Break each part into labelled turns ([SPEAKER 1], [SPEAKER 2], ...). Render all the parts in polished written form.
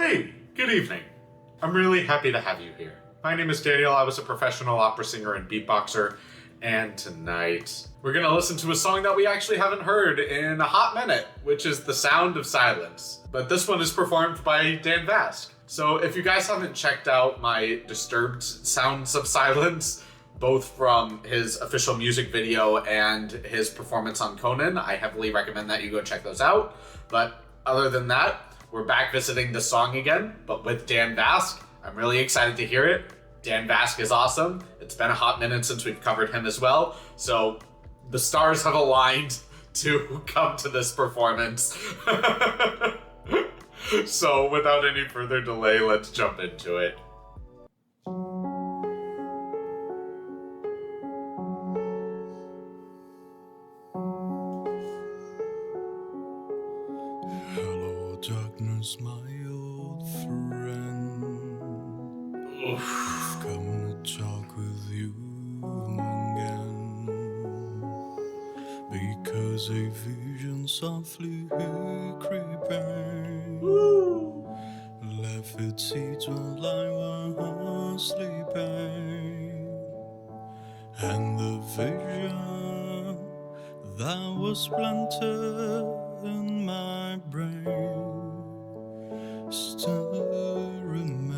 [SPEAKER 1] Hey, good evening. I'm really happy to have you here. My name is Daniel. I was a professional opera singer and beatboxer, and tonight we're gonna listen to a song that we actually haven't heard in a hot minute, which is The Sound of Silence. But this one is performed by Dan Vasc. So if you guys haven't checked out my Disturbed Sounds of Silence, both from his official music video and his performance on Conan, I heavily recommend that you go check those out. But other than that, we're back visiting the song again, but with Dan Vasc. I'm really excited to hear it. Dan Vasc is awesome. It's been a hot minute since we've covered him as well, so the stars have aligned to come to this performance. So without any further delay, let's jump into it.
[SPEAKER 2] Hello, darkness, my old friend. I've come to talk with you again, because a vision softly creeping left its seeds while I was sleeping, and the vision that was planted in my brain still remains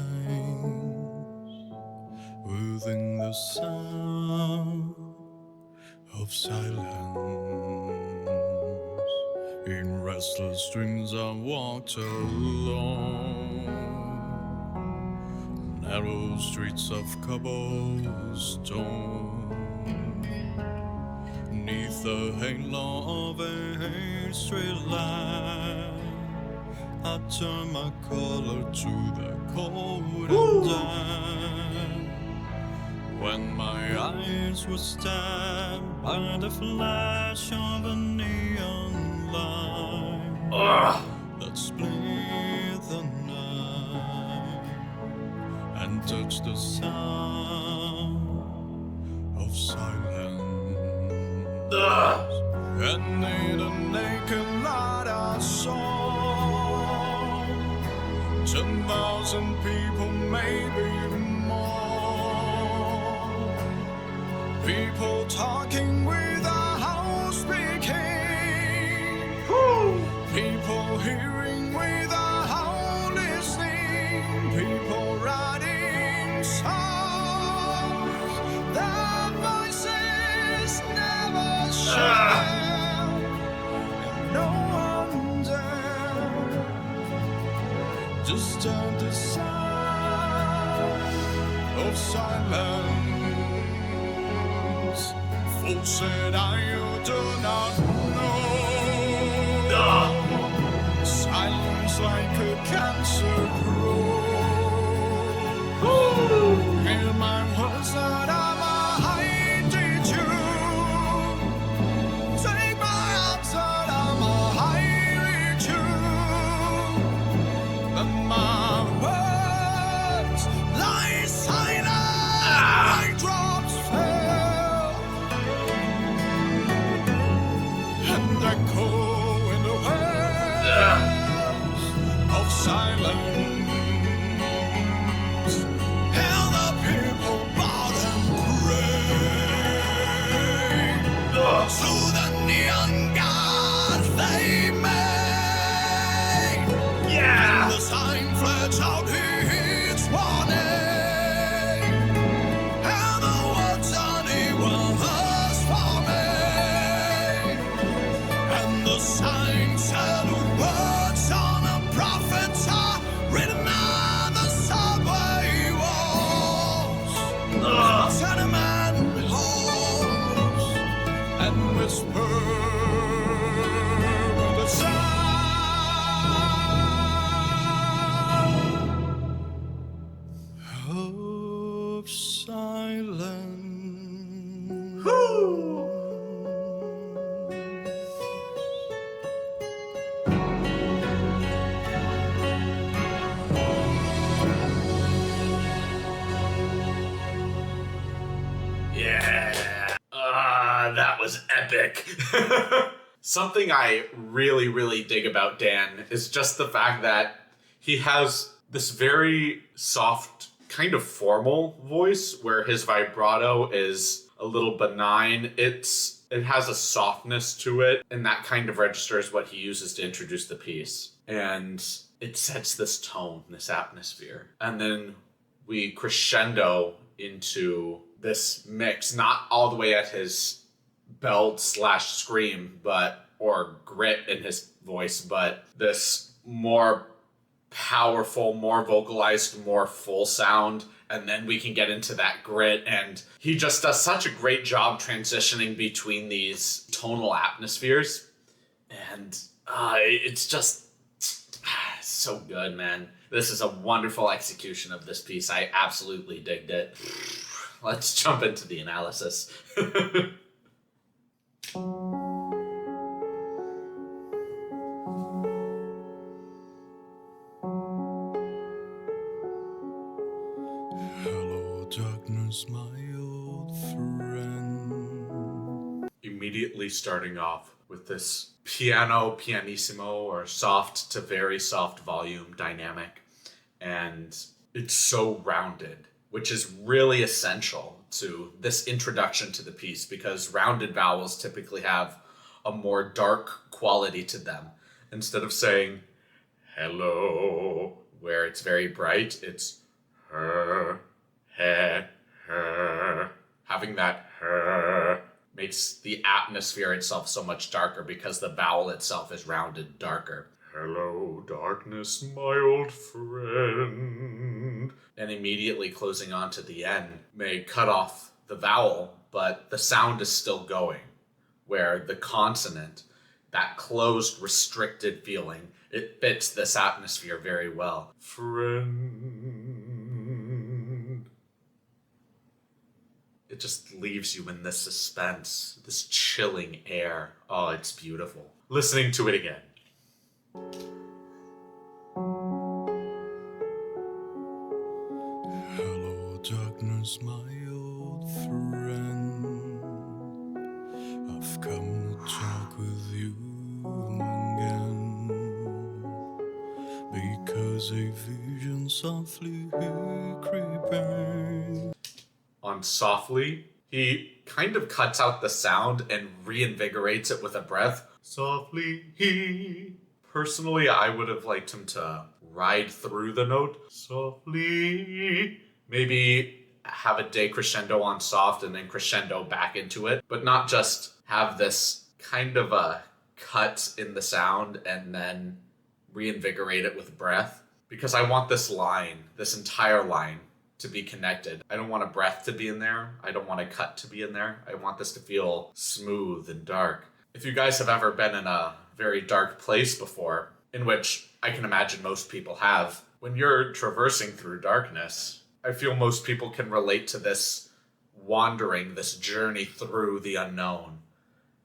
[SPEAKER 2] within the sound of silence. In restless dreams I walked alone, narrow streets of cobblestone, neath the halo of a street light. I turned my collar to the cold and damp, when my eyes were stabbed by the flash of a neon light that split the night and touched the sound of silence. And in the naked light I saw 10,000 people, maybe more. People talking without speaking. People hearing without listening. People writing songs. Their voices never share. And no one dare disturb the sound of silence. Folks said I do not know. Silence like a cancer grows. Hear my words that I'm a hiding to. Take my arms that I'm a hiding to. And my words lie silent like drops fell and echo in the wells of silence. Hear the people bow and pray to the neon gods they made. And the sign flares out its warning, and the words anyone has for me, and the sign said the words on the prophets are written on the subway walls, tenement halls, and whisper the sound of silence.
[SPEAKER 1] Yeah. That was epic. Something I really dig about Dan is just the fact that he has this very soft, kind of formal voice where his vibrato is a little benign. It has a softness to it, and that kind of registers what he uses to introduce the piece. And it sets this tone, this atmosphere. And then we crescendo into this mix, not all the way at his belt / scream, or grit in his voice, but this more powerful, more vocalized, more full sound. And then we can get into that grit, and he just does such a great job transitioning between these tonal atmospheres. And it's just so good, man. This is a wonderful execution of this piece. I absolutely digged it. Let's jump into the analysis.
[SPEAKER 2] Hello, darkness, my old friend.
[SPEAKER 1] Immediately starting off with this pianissimo, or soft to very soft volume dynamic. And it's so rounded, which is really essential to this introduction to the piece, because rounded vowels typically have a more dark quality to them. Instead of saying hello, where it's very bright, it's her, he, her. Having that her makes the atmosphere itself so much darker because the vowel itself is rounded darker. Hello, darkness, my old friend. And immediately closing on to the end may cut off the vowel, but the sound is still going, where the consonant, that closed, restricted feeling, it fits this atmosphere very well. Friend. It just leaves you in this suspense, this chilling air. Oh, it's beautiful. Listening to it again.
[SPEAKER 2] Hello, darkness, my old friend. I've come to talk with you again, because a vision softly creeping.
[SPEAKER 1] On softly, he kind of cuts out the sound and reinvigorates it with a breath. Softly, he. Personally, I would have liked him to ride through the note. Softly. Maybe have a decrescendo on soft and then crescendo back into it, but not just have this kind of a cut in the sound and then reinvigorate it with breath. Because I want this line, this entire line, to be connected. I don't want a breath to be in there. I don't want a cut to be in there. I want this to feel smooth and dark. If you guys have ever been in a very dark place before, in which I can imagine most people have, when you're traversing through darkness, I feel most people can relate to this wandering, this journey through the unknown.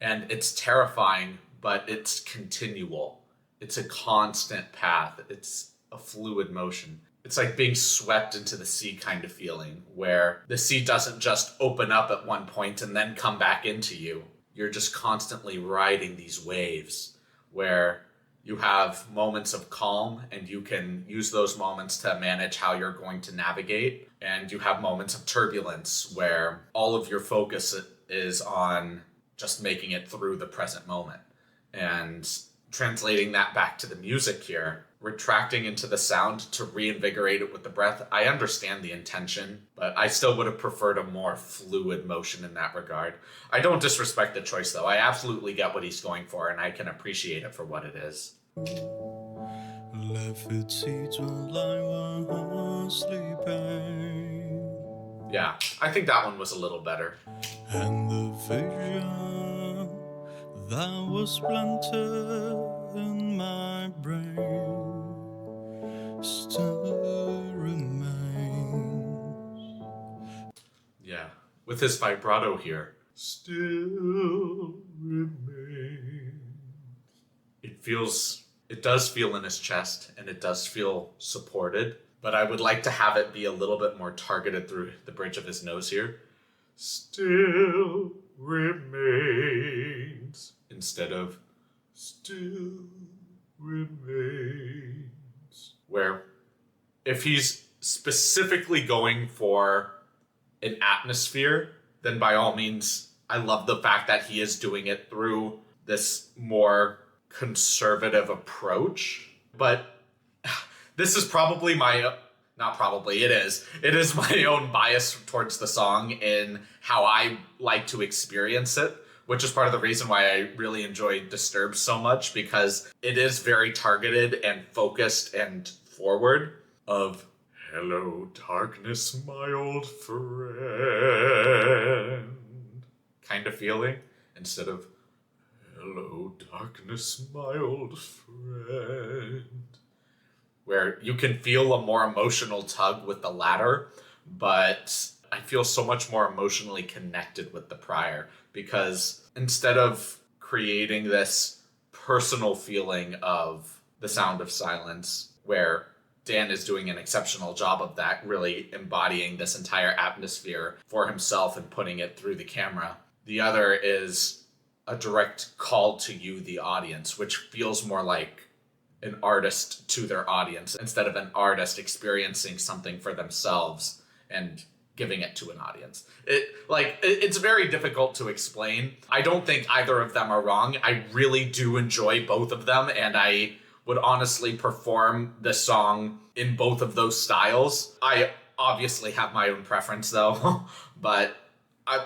[SPEAKER 1] And it's terrifying, but it's continual. It's a constant path. It's a fluid motion. It's like being swept into the sea kind of feeling, where the sea doesn't just open up at one point and then come back into you. You're just constantly riding these waves, where you have moments of calm and you can use those moments to manage how you're going to navigate. And you have moments of turbulence where all of your focus is on just making it through the present moment. And translating that back to the music here, retracting into the sound to reinvigorate it with the breath. I understand the intention, but I still would have preferred a more fluid motion in that regard. I don't disrespect the choice, though. I absolutely get what he's going for, and I can appreciate it for what it is.
[SPEAKER 2] Left its seats while I was sleeping,
[SPEAKER 1] Yeah, I think that one was a little better.
[SPEAKER 2] and the vision that was planted in my brain still remains.
[SPEAKER 1] Yeah, with his vibrato here. Still remains. It does feel in his chest, and it does feel supported, but I would like to have it be a little bit more targeted through the bridge of his nose here. Still remains, instead of still remains, where If he's specifically going for an atmosphere, then by all means, I love the fact that he is doing it through this more conservative approach. But this is probably not probably, it is my own bias towards the song in how I like to experience it, which is part of the reason why I really enjoy Disturbed so much, because it is very targeted and focused and forward of, hello, darkness, my old friend, kind of feeling, instead of, hello, darkness, my old friend, where you can feel a more emotional tug with the latter, but I feel so much more emotionally connected with the prior, because instead of creating this personal feeling of The Sound of Silence, where Dan is doing an exceptional job of that, really embodying this entire atmosphere for himself and putting it through the camera. The other is a direct call to you, the audience, which feels more like an artist to their audience instead of an artist experiencing something for themselves and giving it to an audience. It's very difficult to explain. I don't think either of them are wrong. I really do enjoy both of them, and I would honestly perform this song in both of those styles. I obviously have my own preference though, but I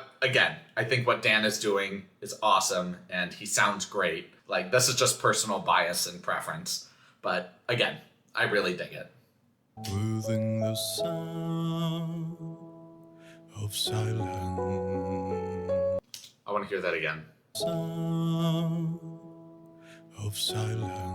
[SPEAKER 1] think what Dan is doing is awesome and he sounds great. Like, this is just personal bias and preference, but again, I really dig it.
[SPEAKER 2] Within the sound of silence.
[SPEAKER 1] I want to hear that again.
[SPEAKER 2] Sound of silence.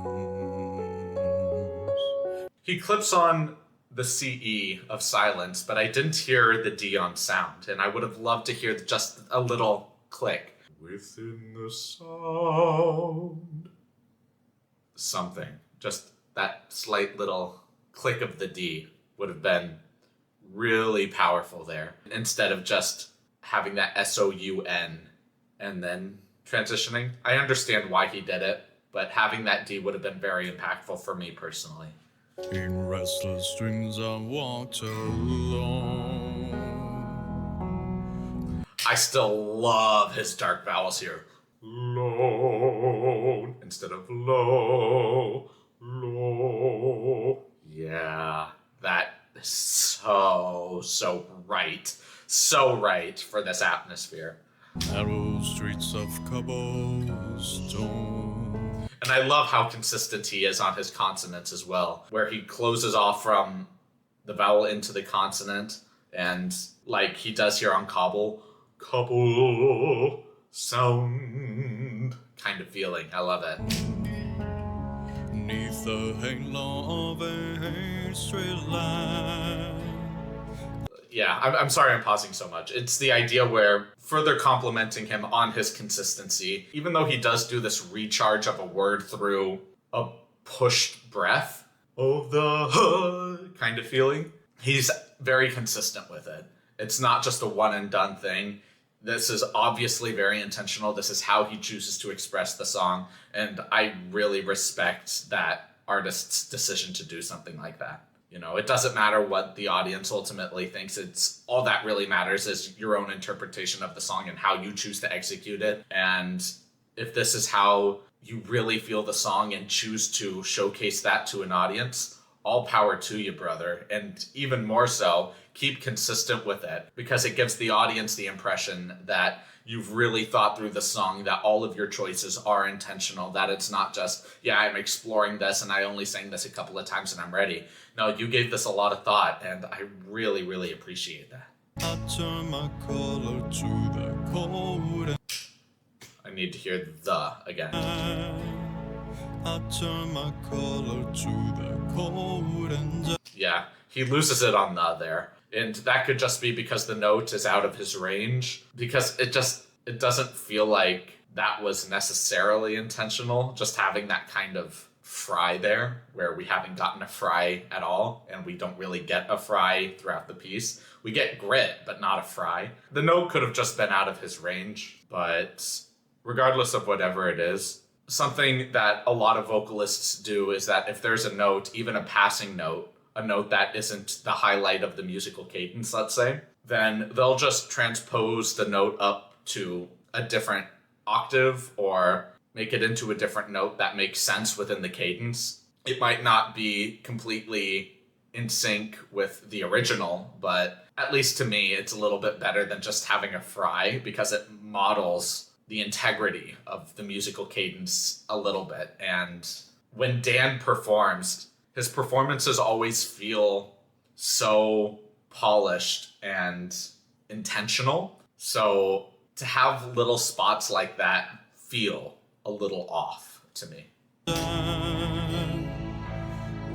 [SPEAKER 1] He clips on the CE of silence, but I didn't hear the D on sound, and I would have loved to hear just a little click. Within the sound. Something. Just that slight little click of the D would have been really powerful there, instead of just having that SOUN and then transitioning. I understand why he did it, but having that D would have been very impactful for me personally.
[SPEAKER 2] In restless dreams I walked alone.
[SPEAKER 1] I still love his dark vowels here. Lone instead of low, low. Yeah, that is so right. So right for this atmosphere.
[SPEAKER 2] Narrow streets of cobblestone.
[SPEAKER 1] And I love how consistent he is on his consonants as well, where he closes off from the vowel into the consonant, and like he does here on cobble sound kind of feeling. I love it.
[SPEAKER 2] Neath the halo of a straight line.
[SPEAKER 1] Yeah, I'm sorry I'm pausing so much. It's the idea where further complimenting him on his consistency, even though he does do this recharge of a word through a pushed breath of the kind of feeling, he's very consistent with it. It's not just a one and done thing. This is obviously very intentional. This is how he chooses to express the song, and I really respect that artist's decision to do something like that. You know, it doesn't matter what the audience ultimately thinks. It's all that really matters is your own interpretation of the song and how you choose to execute it. And if this is how you really feel the song and choose to showcase that to an audience, all power to you, brother. And even more so, keep consistent with it, because it gives the audience the impression that you've really thought through the song, that all of your choices are intentional, that it's not just, yeah, I'm exploring this and I only sang this a couple of times and I'm ready. No, you gave this a lot of thought, and I really, really appreciate that.
[SPEAKER 2] I turn my collar to the cold.
[SPEAKER 1] I need to hear the again.
[SPEAKER 2] I turn my collar to the cold and
[SPEAKER 1] Yeah, he loses it on the there. And that could just be because the note is out of his range, because it doesn't feel like that was necessarily intentional, just having that kind of fry there, where we haven't gotten a fry at all, and we don't really get a fry throughout the piece. We get grit, but not a fry. The note could have just been out of his range, but regardless of whatever it is, something that a lot of vocalists do is that if there's a note, even a passing note, a note that isn't the highlight of the musical cadence, let's say, then they'll just transpose the note up to a different octave or make it into a different note that makes sense within the cadence. It might not be completely in sync with the original, but at least to me, it's a little bit better than just having a fry because it models the integrity of the musical cadence a little bit. And when Dan performs, his performances always feel so polished and intentional. So to have little spots like that feel a little off to me.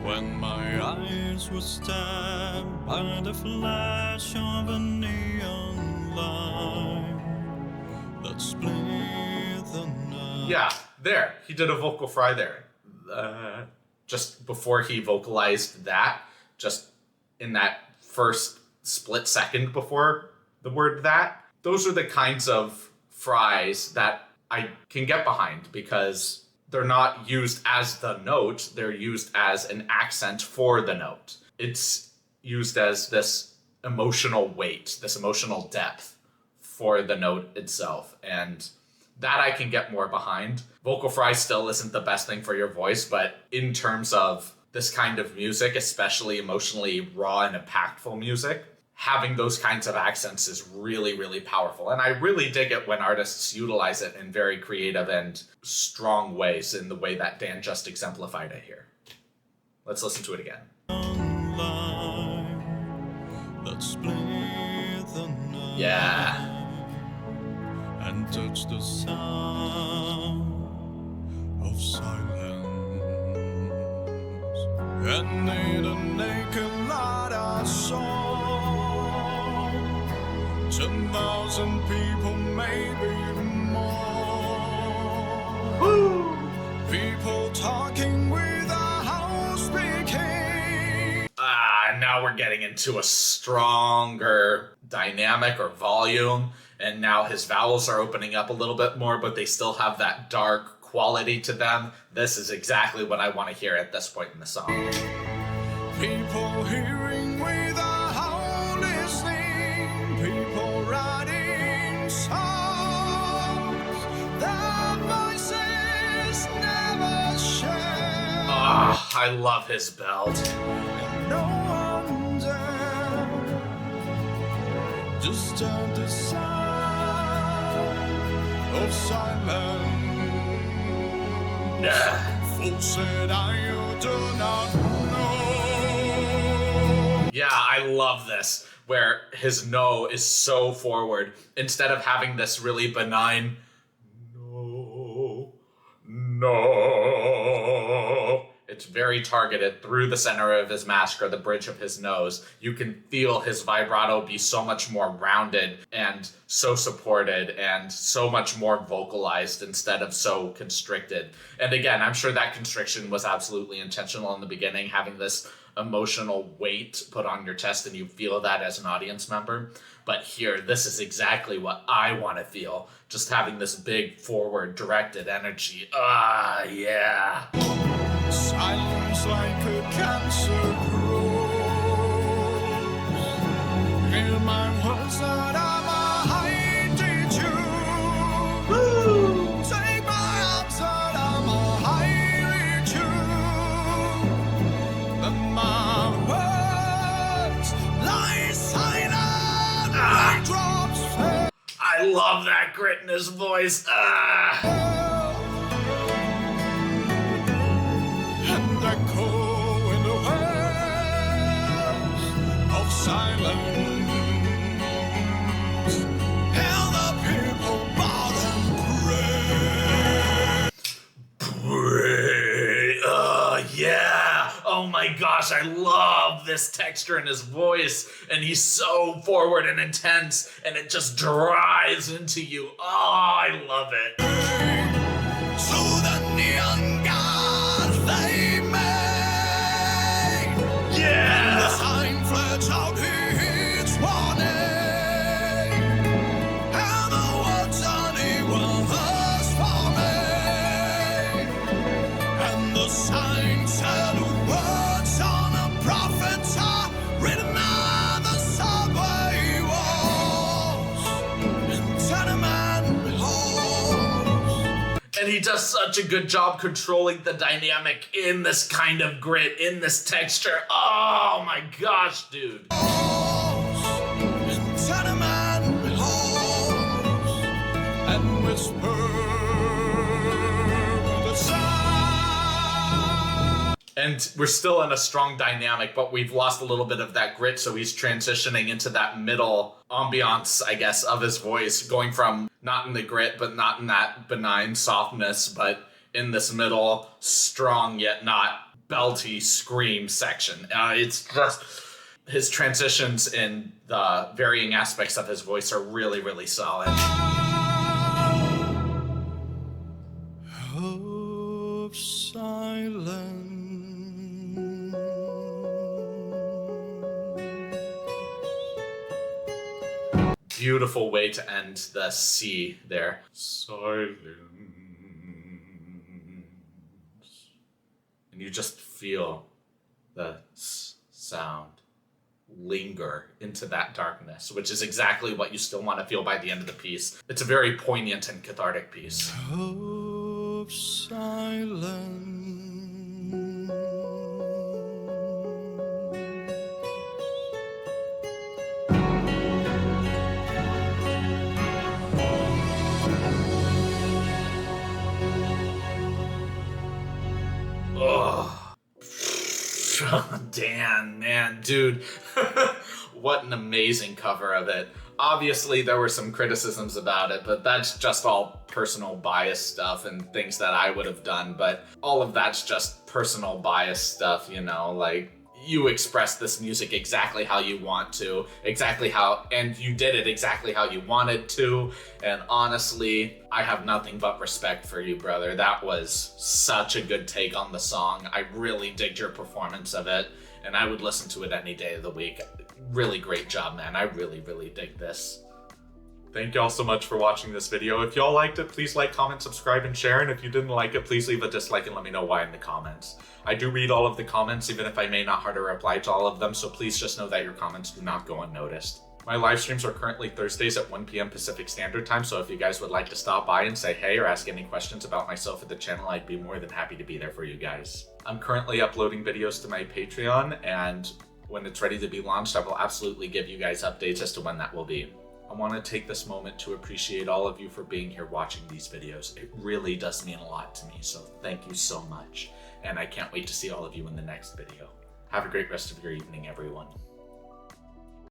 [SPEAKER 2] When my eyes were stabbed by the flash of a neon light that split the night.
[SPEAKER 1] Yeah, there. He did a vocal fry there. Just before he vocalized that, just in that first split second before the word that, those are the kinds of fries that I can get behind because they're not used as the note, they're used as an accent for the note. It's used as this emotional weight, this emotional depth for the note itself. And that I can get more behind. Vocal fry still isn't the best thing for your voice, but in terms of this kind of music, especially emotionally raw and impactful music, having those kinds of accents is really, really powerful. And I really dig it when artists utilize it in very creative and strong ways in the way that Dan just exemplified it here. Let's listen to it again. Yeah.
[SPEAKER 2] And touch the sound of silence. And in the naked light I saw 10,000 people, maybe more.
[SPEAKER 1] Woo!
[SPEAKER 2] People talking without speaking.
[SPEAKER 1] Now we're getting into a stronger dynamic or volume, and now his vowels are opening up a little bit more, but they still have that dark quality to them. This is exactly what I want to hear at this point in the song.
[SPEAKER 2] People hearing without listening, people writing songs, their voices never share.
[SPEAKER 1] I love his belt.
[SPEAKER 2] And no one dare disturb the sound of silence.
[SPEAKER 1] Yeah.
[SPEAKER 2] Folks said I do not know.
[SPEAKER 1] Yeah, I love this, where his no is so forward. Instead of having this really benign no, it's very targeted through the center of his mask or the bridge of his nose. You can feel his vibrato be so much more rounded and so supported and so much more vocalized instead of so constricted. And again, I'm sure that constriction was absolutely intentional in the beginning, having this emotional weight put on your chest and you feel that as an audience member. But here, this is exactly what I want to feel. Just having this big forward directed energy. Yeah.
[SPEAKER 2] Silence like a cancer grows. Hear my words that I'm hiding you.
[SPEAKER 1] Woo!
[SPEAKER 2] Take my arms that I'm hiding you. And my words lie silent like drops fall.
[SPEAKER 1] I love that grit in his voice.
[SPEAKER 2] And echo in the wells of silence. Hear the people bottom pray.
[SPEAKER 1] Yeah. Oh my gosh, I love this texture in his voice. And he's so forward and intense, and it just drives into you. Oh, I love it.
[SPEAKER 2] To the neon gods they made.
[SPEAKER 1] Yeah.
[SPEAKER 2] The sign flirts out its warning. And the words anyone has for me. And the sign said words on a prophet.
[SPEAKER 1] And he does such a good job controlling the dynamic in this kind of grit, in this texture. Oh my gosh, dude.
[SPEAKER 2] In tenement halls and whisper the sound.
[SPEAKER 1] And we're still in a strong dynamic, but we've lost a little bit of that grit, so he's transitioning into that middle ambiance, I guess, of his voice, going from not in the grit, but not in that benign softness, but in this middle, strong yet not belty scream section. It's just, his transitions in the varying aspects of his voice are really, really solid.
[SPEAKER 2] Of silence.
[SPEAKER 1] Beautiful way to end the C there. Silence. And you just feel the sound linger into that darkness, which is exactly what you still want to feel by the end of the piece. It's a very poignant and cathartic piece.
[SPEAKER 2] Of silence.
[SPEAKER 1] Oh, Dan, man, dude. What an amazing cover of it. Obviously, there were some criticisms about it, but that's just all personal bias stuff and things that I would have done. But all of that's just personal bias stuff, you know, like, you express this music exactly how you want to, and you did it exactly how you wanted to. And honestly, I have nothing but respect for you, brother. That was such a good take on the song. I really digged your performance of it, and I would listen to it any day of the week. Really great job, man. I really, really dig this. Thank y'all so much for watching this video. If y'all liked it, please like, comment, subscribe, and share. And if you didn't like it, please leave a dislike and let me know why in the comments. I do read all of the comments, even if I may not have to reply to all of them, so please just know that your comments do not go unnoticed. My live streams are currently Thursdays at 1 p.m. Pacific Standard Time, so if you guys would like to stop by and say hey or ask any questions about myself at the channel, I'd be more than happy to be there for you guys. I'm currently uploading videos to my Patreon, and when it's ready to be launched, I will absolutely give you guys updates as to when that will be. I want to take this moment to appreciate all of you for being here watching these videos. It really does mean a lot to me, so thank you so much. And I can't wait to see all of you in the next video. Have a great rest of your evening, everyone.